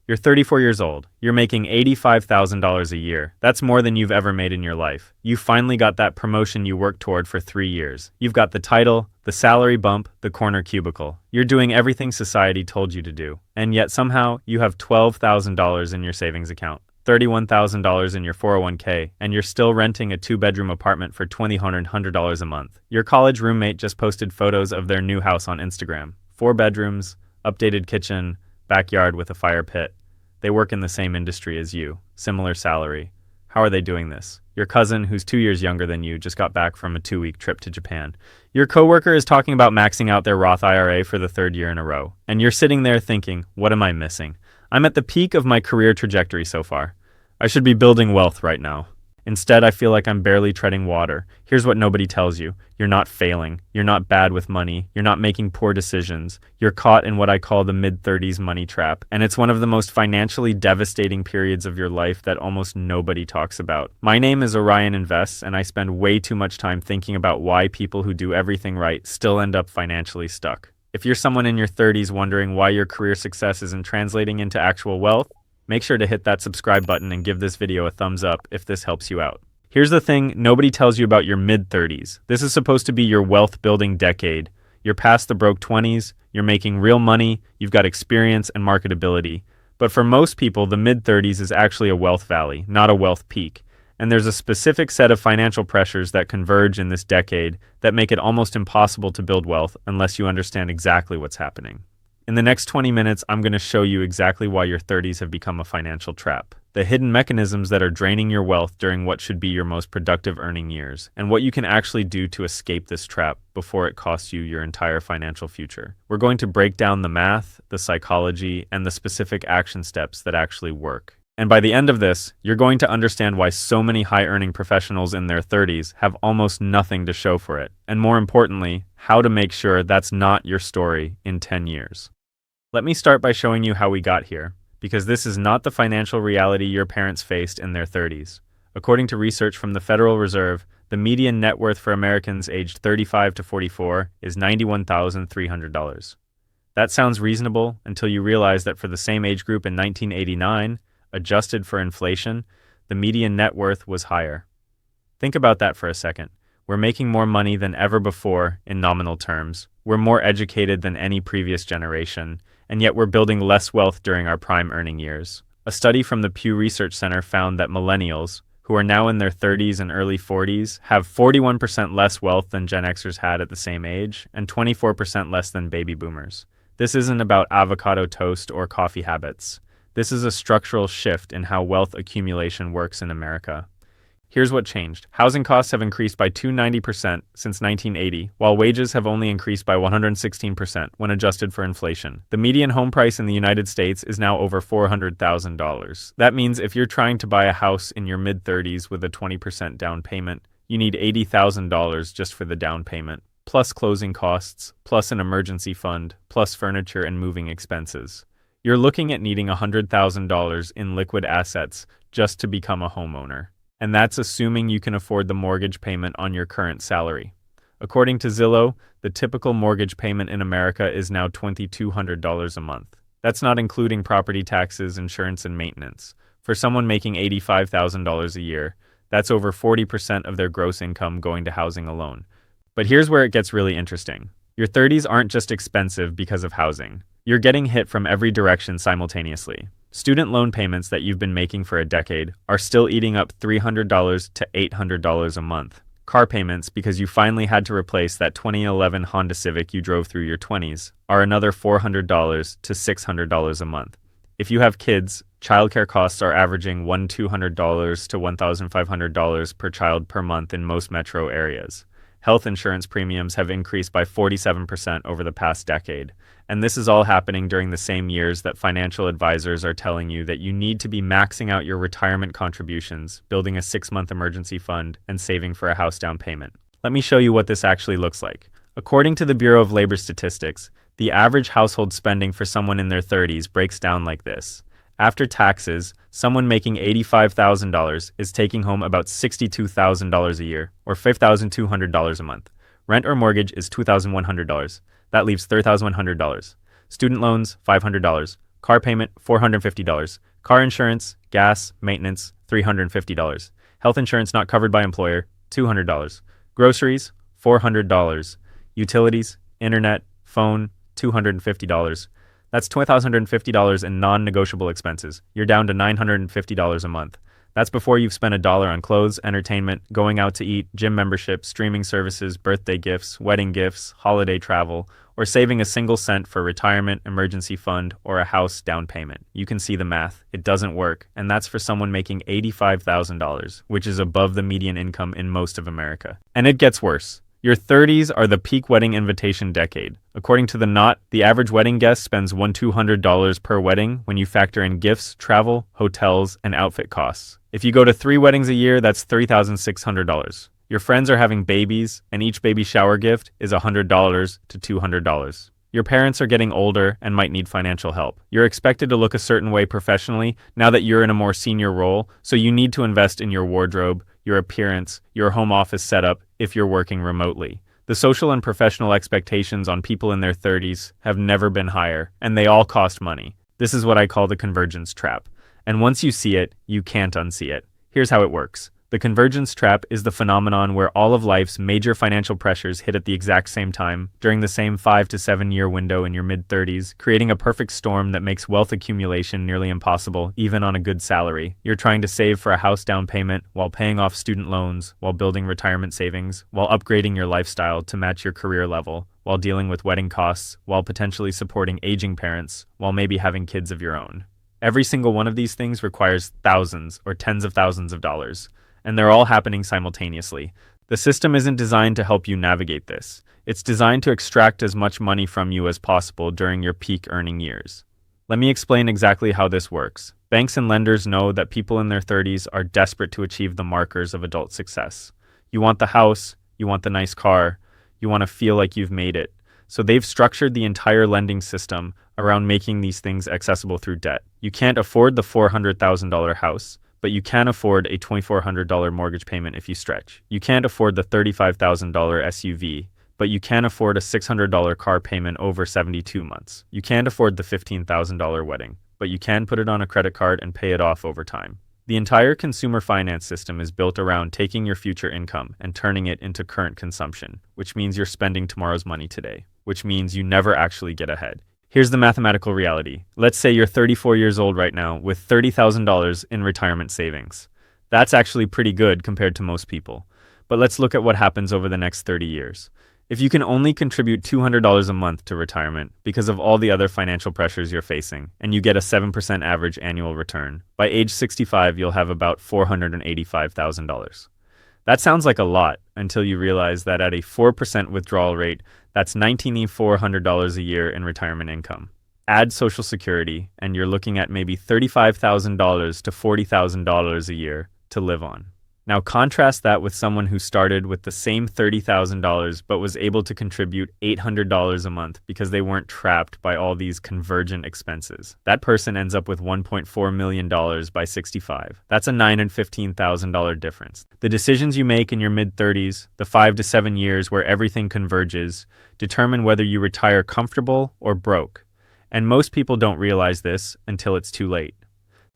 You're 34 years old. You're making $85,000 a year. That's more than you've ever made in your life. You finally got that promotion you worked toward for 3 years. You've got the title, the salary bump, the corner cubicle. You're doing everything society told you to do. And yet somehow you have $12,000 in your savings account, $31,000 in your 401k, and you're still renting a 2-bedroom apartment for $2,100 a month. Your college roommate just posted photos of their new house on Instagram. 4 bedrooms, updated kitchen, backyard with a fire pit. They work in the same industry as you, similar salary. How are they doing this? Your cousin, who's 2 years younger than you, just got back from a 2-week trip to Japan. Your coworker is talking about maxing out their Roth IRA for the 3rd year in a row. And you're sitting there thinking, what am I missing? I'm at the peak of my career trajectory so far. I should be building wealth right now. Instead, I feel like I'm barely treading water. Here's what nobody tells you. You're not failing. You're not bad with money. You're not making poor decisions. You're caught in what I call the mid-30s money trap. And it's one of the most financially devastating periods of your life that almost nobody talks about. My name is Orion Invests, and I spend way too much time thinking about why people who do everything right still end up financially stuck. If you're someone in your 30s wondering why your career success isn't translating into actual wealth, make sure to hit that subscribe button and give this video a thumbs up if this helps you out. Here's the thing nobody tells you about your mid-30s. This is supposed to be your wealth-building decade. You're past the broke 20s, you're making real money, you've got experience and marketability. But for most people, the mid-30s is actually a wealth valley, not a wealth peak. And there's a specific set of financial pressures that converge in this decade that make it almost impossible to build wealth unless you understand exactly what's happening. In the next 20 minutes, I'm going to show you exactly why your 30s have become a financial trap, the hidden mechanisms that are draining your wealth during what should be your most productive earning years, and what you can actually do to escape this trap before it costs you your entire financial future. We're going to break down the math, the psychology, and the specific action steps that actually work. And by the end of this, you're going to understand why so many high-earning professionals in their 30s have almost nothing to show for it, and more importantly, how to make sure that's not your story in 10 years. Let me start by showing you how we got here, because this is not the financial reality your parents faced in their 30s. According to research from the Federal Reserve, the median net worth for Americans aged 35 to 44 is $91,300. That sounds reasonable until you realize that for the same age group in 1989, adjusted for inflation, the median net worth was higher. Think about that for a second. We're making more money than ever before in nominal terms. We're more educated than any previous generation, and yet we're building less wealth during our prime earning years. A study from the Pew Research Center found that millennials, who are now in their 30s and early 40s, have 41% less wealth than Gen Xers had at the same age, and 24% less than baby boomers. This isn't about avocado toast or coffee habits. This is a structural shift in how wealth accumulation works in America. Here's what changed. Housing costs have increased by 290% since 1980, while wages have only increased by 116% when adjusted for inflation. The median home price in the United States is now over $400,000. That means if you're trying to buy a house in your mid-30s with a 20% down payment, you need $80,000 just for the down payment, plus closing costs, plus an emergency fund, plus furniture and moving expenses. You're looking at needing $100,000 in liquid assets just to become a homeowner. And that's assuming you can afford the mortgage payment on your current salary. According to Zillow, the typical mortgage payment in America is now $2,200 a month. That's not including property taxes, insurance, and maintenance. For someone making $85,000 a year, that's over 40% of their gross income going to housing alone. But here's where it gets really interesting. Your 30s aren't just expensive because of housing. You're getting hit from every direction simultaneously. Student loan payments that you've been making for a decade are still eating up $300 to $800 a month. Car payments, because you finally had to replace that 2011 Honda Civic you drove through your 20s, are another $400 to $600 a month. If you have kids, childcare costs are averaging $1,200 to $1,500 per child per month in most metro areas. Health insurance premiums have increased by 47% over the past decade. And this is all happening during the same years that financial advisors are telling you that you need to be maxing out your retirement contributions, building a 6-month emergency fund, and saving for a house down payment. Let me show you what this actually looks like. According to the Bureau of Labor Statistics, the average household spending for someone in their 30s breaks down like this. After taxes, someone making $85,000 is taking home about $62,000 a year, or $5,200 a month. Rent or mortgage is $2,100. That leaves $3,100. Student loans, $500. Car payment, $450. Car insurance, gas, maintenance, $350. Health insurance not covered by employer, $200. Groceries, $400. Utilities, internet, phone, $250. That's $2,150 in non-negotiable expenses. You're down to $950 a month. That's before you've spent $1 on clothes, entertainment, going out to eat, gym membership, streaming services, birthday gifts, wedding gifts, holiday travel, or saving a single cent for retirement, emergency fund, or a house down payment. You can see the math. It doesn't work, and that's for someone making $85,000, which is above the median income in most of America. And it gets worse. Your 30s are the peak wedding invitation decade. According to The Knot, the average wedding guest spends $200 per wedding when you factor in gifts, travel, hotels, and outfit costs. If you go to 3 weddings a year, that's $3,600. Your friends are having babies, and each baby shower gift is $100 to $200. Your parents are getting older and might need financial help. You're expected to look a certain way professionally now that you're in a more senior role, so you need to invest in your wardrobe, your appearance, your home office setup if you're working remotely. The social and professional expectations on people in their 30s have never been higher, and they all cost money. This is what I call the Convergence Trap. And once you see it, you can't unsee it. Here's how it works. The Convergence Trap is the phenomenon where all of life's major financial pressures hit at the exact same time, during the same 5 to 7 year window in your mid-30s, creating a perfect storm that makes wealth accumulation nearly impossible, even on a good salary. You're trying to save for a house down payment, while paying off student loans, while building retirement savings, while upgrading your lifestyle to match your career level, while dealing with wedding costs, while potentially supporting aging parents, while maybe having kids of your own. Every single one of these things requires thousands or tens of thousands of dollars. And they're all happening simultaneously. The system isn't designed to help you navigate this. It's designed to extract as much money from you as possible during your peak earning years. Let me explain exactly how this works. Banks and lenders know that people in their 30s are desperate to achieve the markers of adult success. You want the house, you want the nice car, you want to feel like you've made it. So they've structured the entire lending system around making these things accessible through debt. You can't afford the $400,000 house, but you can afford a $2,400 mortgage payment if you stretch. You can't afford the $35,000 SUV, but you can afford a $600 car payment over 72 months. You can't afford the $15,000 wedding, but you can put it on a credit card and pay it off over time. The entire consumer finance system is built around taking your future income and turning it into current consumption, which means you're spending tomorrow's money today, which means you never actually get ahead. Here's the mathematical reality. Let's say you're 34 years old right now with $30,000 in retirement savings. That's actually pretty good compared to most people. But let's look at what happens over the next 30 years. If you can only contribute $200 a month to retirement because of all the other financial pressures you're facing, and you get a 7% average annual return, by age 65 you'll have about $485,000. That sounds like a lot until you realize that at a 4% withdrawal rate, that's $19,400 a year in retirement income. Add Social Security, and you're looking at maybe $35,000 to $40,000 a year to live on. Now contrast that with someone who started with the same $30,000 but was able to contribute $800 a month because they weren't trapped by all these convergent expenses. That person ends up with $1.4 million by 65. That's a $9,000 and $15,000 difference. The decisions you make in your mid-30s, the 5 to 7 years where everything converges, determine whether you retire comfortable or broke. And most people don't realize this until it's too late.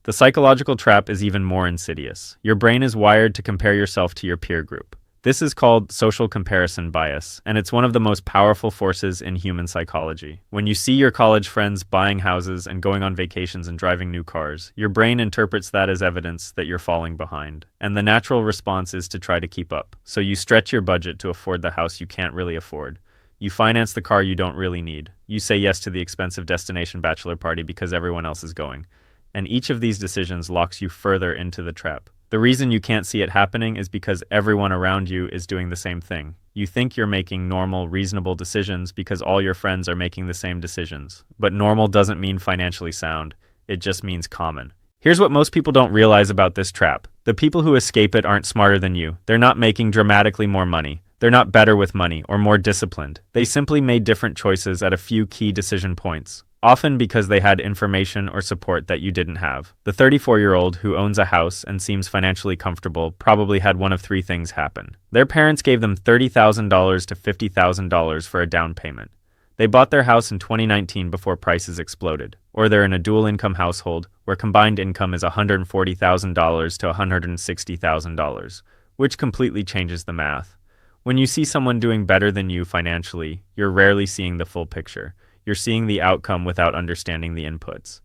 The psychological trap is even more insidious. Your brain is wired to compare yourself to your peer group. This is called social comparison bias, and it's one of the most powerful forces in human psychology. When you see your college friends buying houses and going on vacations and driving new cars, your brain interprets that as evidence that you're falling behind. And the natural response is to try to keep up. So you stretch your budget to afford the house you can't really afford. You finance the car you don't really need. You say yes to the expensive destination bachelor party because everyone else is going. And each of these decisions locks you further into the trap. The reason you can't see it happening is because everyone around you is doing the same thing. You think you're making normal, reasonable decisions because all your friends are making the same decisions. But normal doesn't mean financially sound. It just means common. Here's what most people don't realize about this trap. The people who escape it aren't smarter than you. They're not making dramatically more money. They're not better with money or more disciplined. They simply made different choices at a few key decision points, often because they had information or support that you didn't have. The 34-year-old who owns a house and seems financially comfortable probably had one of three things happen. Their parents gave them $30,000 to $50,000 for a down payment. They bought their house in 2019 before prices exploded, or they're in a dual-income household where combined income is $140,000 to $160,000, which completely changes the math. When you see someone doing better than you financially, you're rarely seeing the full picture. You're seeing the outcome without understanding the inputs.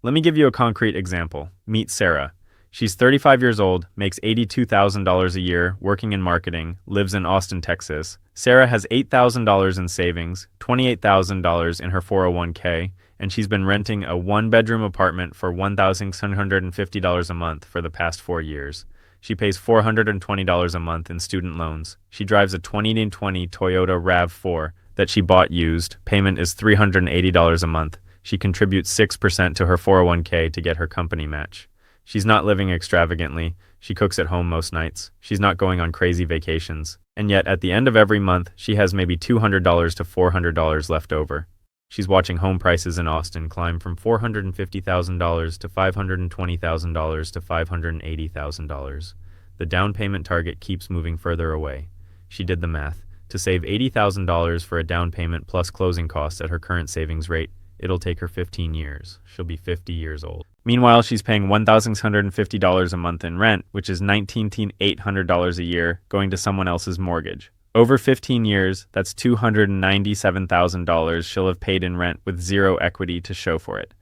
Let me give you a concrete example. Meet Sarah. She's 35 years old, makes $82,000 a year, working in marketing, lives in Austin, Texas. Sarah has $8,000 in savings, $28,000 in her 401k, and she's been renting a one-bedroom apartment for $1,750 a month for the past 4 years. She pays $420 a month in student loans. She drives a 2020 Toyota RAV4 that she bought used. Payment is $380 a month. She contributes 6% to her 401k to get her company match. She's not living extravagantly. She cooks at home most nights. She's not going on crazy vacations. And yet, at the end of every month, she has maybe $200 to $400 left over. She's watching home prices in Austin climb from $450,000 to $520,000 to $580,000. The down payment target keeps moving further away. She did the math. To save $80,000 for a down payment plus closing costs at her current savings rate, it'll take her 15 years. She'll be 50 years old. Meanwhile, she's paying $1,650 a month in rent, which is $19,800 a year, going to someone else's mortgage. Over 15 years, that's $297,000 she'll have paid in rent with zero equity to show for it.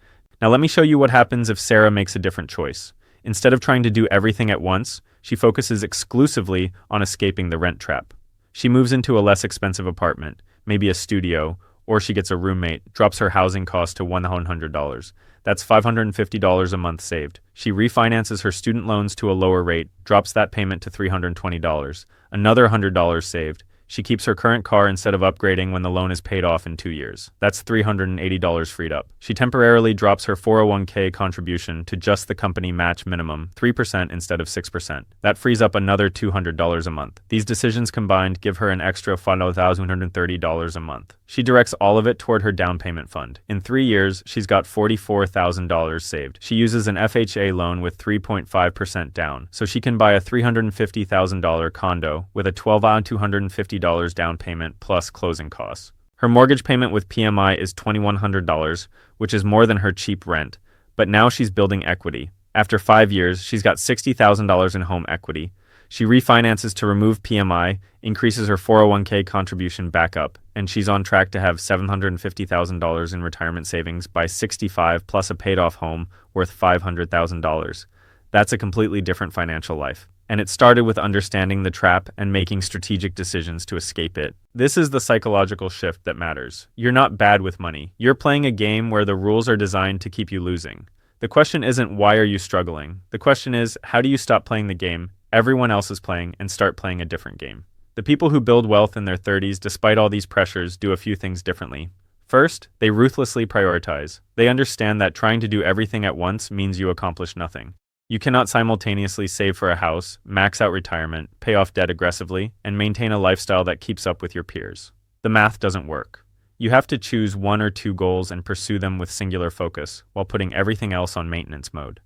Now let me show you what happens if Sarah makes a different choice. Instead of trying to do everything at once, she focuses exclusively on escaping the rent trap. She moves into a less expensive apartment, maybe a studio, or she gets a roommate, drops her housing cost to $100. That's $550 a month saved. She refinances her student loans to a lower rate, drops that payment to $320. Another $100 saved. She keeps her current car instead of upgrading when the loan is paid off in 2 years. That's $380 freed up. She temporarily drops her 401k contribution to just the company match minimum, 3% instead of 6%. That frees up another $200 a month. These decisions combined give her an extra $1,030 a month. She directs all of it toward her down payment fund. In 3 years, she's got $44,000 saved. She uses an FHA loan with 3.5% down, so she can buy a $350,000 condo with a $12,250 down payment plus closing costs. Her mortgage payment with PMI is $2,100, which is more than her cheap rent, but now she's building equity. After 5 years, she's got $60,000 in home equity. She refinances to remove PMI, increases her 401k contribution back up, and she's on track to have $750,000 in retirement savings by 65 plus a paid-off home worth $500,000. That's a completely different financial life. And it started with understanding the trap and making strategic decisions to escape it. This is the psychological shift that matters. You're not bad with money. You're playing a game where the rules are designed to keep you losing. The question isn't why are you struggling? The question is, how do you stop playing the game everyone else is playing and start playing a different game? The people who build wealth in their 30s despite all these pressures do a few things differently. First, they ruthlessly prioritize. They understand that trying to do everything at once means you accomplish nothing. You cannot simultaneously save for a house, max out retirement, pay off debt aggressively, and maintain a lifestyle that keeps up with your peers. The math doesn't work. You have to choose 1 or 2 goals and pursue them with singular focus, while putting everything else on maintenance mode.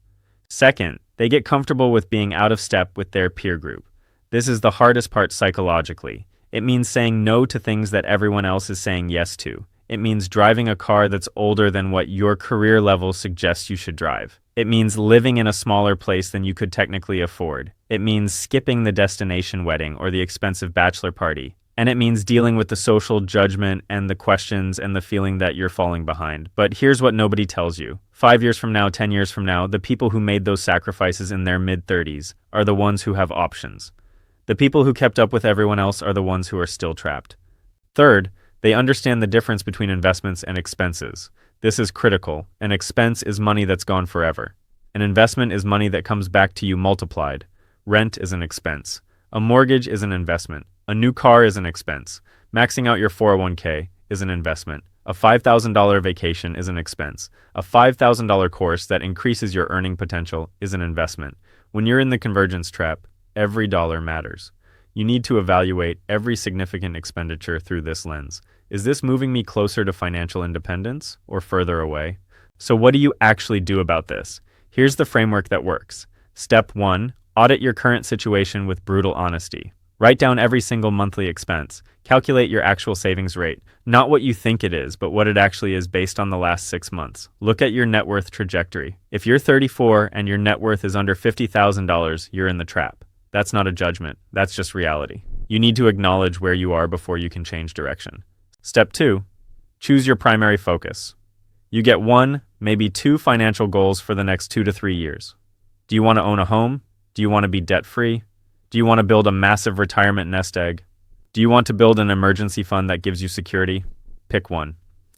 Second, they get comfortable with being out of step with their peer group. This is the hardest part psychologically. It means saying no to things that everyone else is saying yes to. It means driving a car that's older than what your career level suggests you should drive. It means living in a smaller place than you could technically afford. It means skipping the destination wedding or the expensive bachelor party. And it means dealing with the social judgment and the questions and the feeling that you're falling behind. But here's what nobody tells you. 5 years from now, 10 years from now, the people who made those sacrifices in their mid-30s are the ones who have options. The people who kept up with everyone else are the ones who are still trapped. Third, they understand the difference between investments and expenses. This is critical. An expense is money that's gone forever. An investment is money that comes back to you multiplied. Rent is an expense. A mortgage is an investment. A new car is an expense. Maxing out your 401k is an investment. A $5,000 vacation is an expense. A $5,000 course that increases your earning potential is an investment. When you're in the convergence trap, every dollar matters. You need to evaluate every significant expenditure through this lens. Is this moving me closer to financial independence or further away? So what do you actually do about this? Here's the framework that works. Step 1, audit your current situation with brutal honesty. Write down every single monthly expense. Calculate your actual savings rate, not what you think it is, but what it actually is based on the last 6 months. Look at your net worth trajectory. If you're 34 and your net worth is under $50,000, you're in the trap. That's not a judgment, that's just reality. You need to acknowledge where you are before you can change direction. Step 2. Choose your primary focus. You get 1, maybe 2 financial goals for the next 2 to 3 years. Do you want to own a home? Do you want to be debt-free? Do you want to build a massive retirement nest egg? Do you want to build an emergency fund that gives you security? Pick one.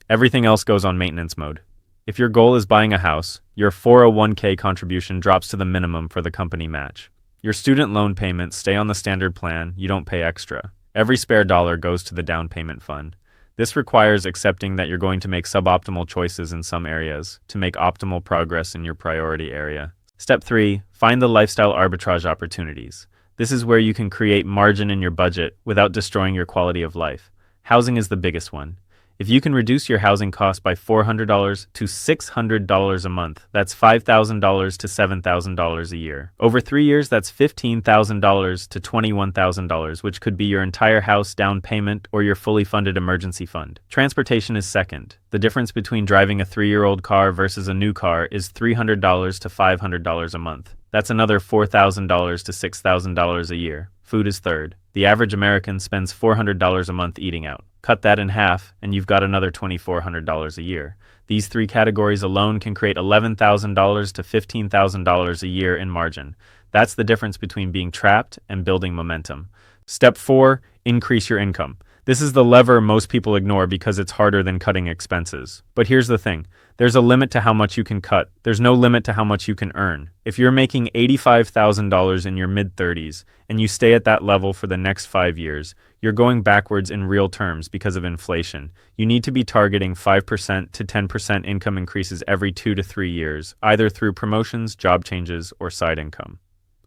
Everything else goes on maintenance mode. If your goal is buying a house, your 401k contribution drops to the minimum for the company match. Your student loan payments stay on the standard plan, you don't pay extra. Every spare dollar goes to the down payment fund. This requires accepting that you're going to make suboptimal choices in some areas to make optimal progress in your priority area. Step 3. Find the lifestyle arbitrage opportunities. This is where you can create margin in your budget without destroying your quality of life. Housing is the biggest one. If you can reduce your housing cost by $400 to $600 a month, that's $5,000 to $7,000 a year. Over 3 years, that's $15,000 to $21,000, which could be your entire house down payment or your fully funded emergency fund. Transportation is second. The difference between driving a 3-year-old car versus a new car is $300 to $500 a month. That's another $4,000 to $6,000 a year. Food is third. The average American spends $400 a month eating out. Cut that in half, and you've got another $2,400 a year. These 3 categories alone can create $11,000 to $15,000 a year in margin. That's the difference between being trapped and building momentum. Step 4, increase your income. This is the lever most people ignore because it's harder than cutting expenses. But here's the thing. There's a limit to how much you can cut. There's no limit to how much you can earn. If you're making $85,000 in your mid-30s and you stay at that level for the next 5 years, you're going backwards in real terms because of inflation. You need to be targeting 5% to 10% income increases every 2 to 3 years, either through promotions, job changes, or side income.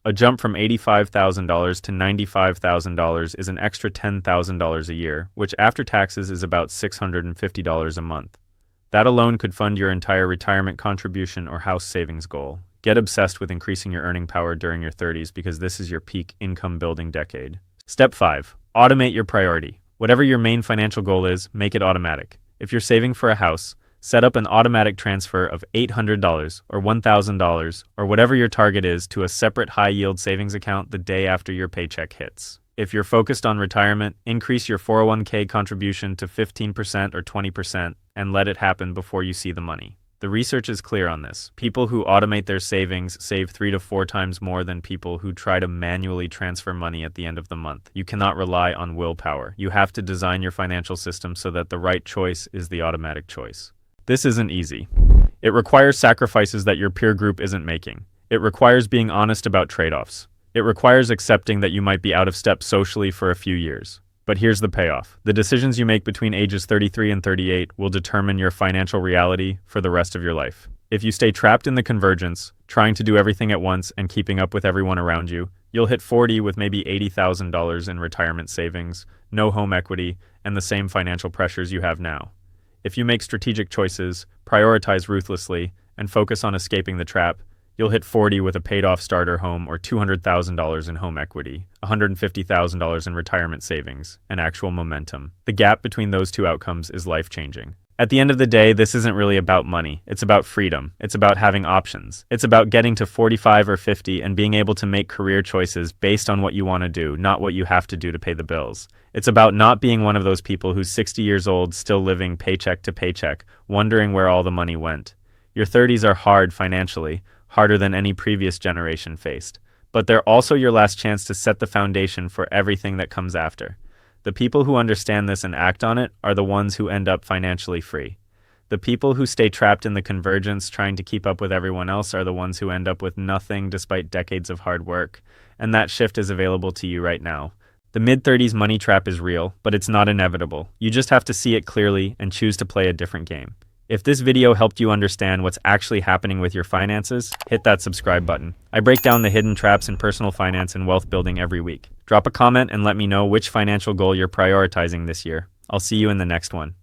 A jump from $85,000 to $95,000 is an extra $10,000 a year, which after taxes is about $650 a month. That alone could fund your entire retirement contribution or house savings goal. Get obsessed with increasing your earning power during your 30s because this is your peak income building decade. Step 5. Automate your priority. Whatever your main financial goal is, make it automatic. If you're saving for a house, set up an automatic transfer of $800 or $1,000 or whatever your target is to a separate high-yield savings account the day after your paycheck hits. If you're focused on retirement, increase your 401k contribution to 15% or 20% and let it happen before you see the money. The research is clear on this. People who automate their savings save 3 to 4 times more than people who try to manually transfer money at the end of the month. You cannot rely on willpower. You have to design your financial system so that the right choice is the automatic choice. This isn't easy. It requires sacrifices that your peer group isn't making. It requires being honest about trade-offs. It requires accepting that you might be out of step socially for a few years. But here's the payoff. The decisions you make between ages 33 and 38 will determine your financial reality for the rest of your life. If you stay trapped in the convergence, trying to do everything at once and keeping up with everyone around you, you'll hit 40 with maybe $80,000 in retirement savings, no home equity, and the same financial pressures you have now. If you make strategic choices, prioritize ruthlessly, and focus on escaping the trap, you'll hit 40 with a paid-off starter home or $200,000 in home equity, $150,000 in retirement savings, and actual momentum. The gap between those two outcomes is life-changing. At the end of the day, this isn't really about money. It's about freedom. It's about having options. It's about getting to 45 or 50 and being able to make career choices based on what you want to do, not what you have to do to pay the bills. It's about not being one of those people who's 60 years old, still living paycheck to paycheck, wondering where all the money went. Your 30s are hard financially, harder than any previous generation faced. But they're also your last chance to set the foundation for everything that comes after. The people who understand this and act on it are the ones who end up financially free. The people who stay trapped in the convergence trying to keep up with everyone else are the ones who end up with nothing despite decades of hard work. And that shift is available to you right now. The mid-30s money trap is real, but it's not inevitable. You just have to see it clearly and choose to play a different game. If this video helped you understand what's actually happening with your finances, hit that subscribe button. I break down the hidden traps in personal finance and wealth building every week. Drop a comment and let me know which financial goal you're prioritizing this year. I'll see you in the next one.